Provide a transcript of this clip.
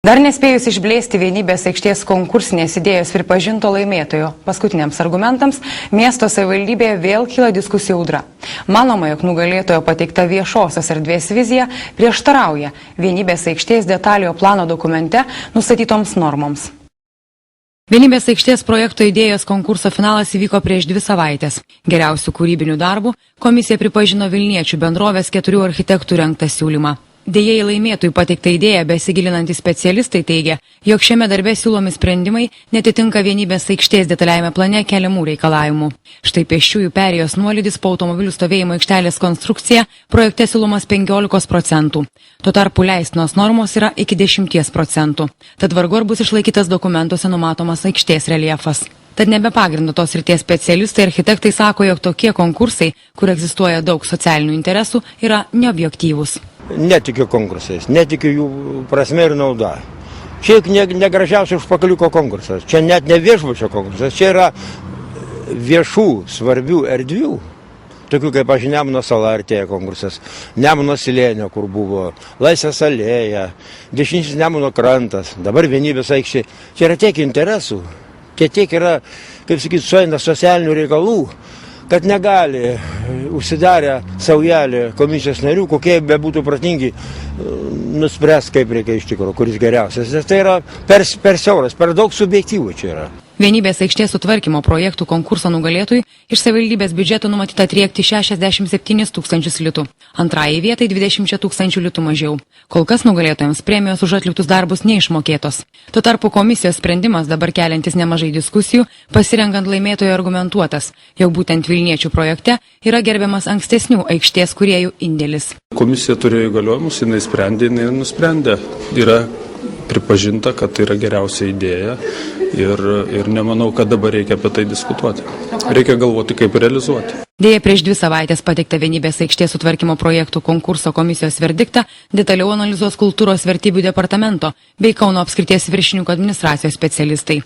Dar nespėjus išblėsti vienybės aikštės konkursinės idėjos pripažinto laimėtojo paskutiniams argumentams, miesto savivaldybėje vėl kyla diskusijų audra. Manoma, jog nugalėtojo pateikta viešosios erdvės vizija prieštarauja vienybės aikštės detaliojo plano dokumente nustatytoms normoms. Vienybės aikštės projekto idėjos konkurso finalas įvyko prieš 2 savaites. Geriausių kūrybinių darbų komisija pripažino Vilniečių bendrovės 4 architektų rengtą siūlymą. Deja, į laimėtojų pateiktą idėją besigilinantys specialistai teigia, jog šiame darbe siūlomi sprendimai netitinka vienybės aikštės detaliajame plane keliamų reikalavimų. Štai pėsčiųjų perėjos nuolydis po automobilių stovėjimo aikštelės konstrukcija projekte siūlomas 15%. Tuo tarpu leistinos normos yra iki 10%. Tad vargu ar bus išlaikytas dokumentuose numatomas aikštės reljefas. Tad nebe pagrindo tos srities specialistai ir architektai sako, jog tokie konkursai, kur egzistuoja daug socialinių interesų, yra neobjektyvūs. Netikiu konkursais, netikiu jų prasme ir nauda. Čia negražiausias užpakaliuko konkursas, čia net ne viešbučio konkursas, čia yra viešų svarbių erdvių. Tokių kaip Nemuno sala artėja konkursas, Nemuno slėnio, kur buvo Laisvės alėja, dešinysis Nemuno krantas, dabar vienybės aikštė. Čia yra tiek interesų, tiek yra, kaip sakyti, sueina socialinių reikalų, kad negali užsidarę saujelį komisijos narių, kokie bebūtų protingi, nuspręs, kaip reikia iš tikrųjų, kuris geriausias. Nes tai yra per siauras, per daug subjektyvų čia yra. Vienybės aikštės sutvarkymo projektų konkurso nugalėtojui iš savivaldybės biudžeto numatyta atriekti 67 000 litų. Antrajai vietai 20 000 litų mažiau. Kol kas nugalėtojams premijos už atliktus darbus neišmokėtos. Tuo tarpu komisijos sprendimas, dabar keliantis nemažai diskusijų, pasirenkant laimėtojo argumentuotas, jog būtent Vilniečių projekte yra gerbiamas ankstesnių aikštės kūrėjų indėlis. Komisija turėjo įgaliojimus, jinai sprendė, jinai nusprendė. Yra pripažinta, kad tai yra geriausia idėja ir nemanau, kad dabar reikia apie tai diskutuoti. Reikia galvoti, kaip realizuoti. Deja, prieš 2 savaitės pateikta vienybės aikštės sutvarkymo projektų konkurso komisijos verdiktą detaliau analizuos kultūros vertybių departamento bei Kauno apskrities viršininkų administracijos specialistai.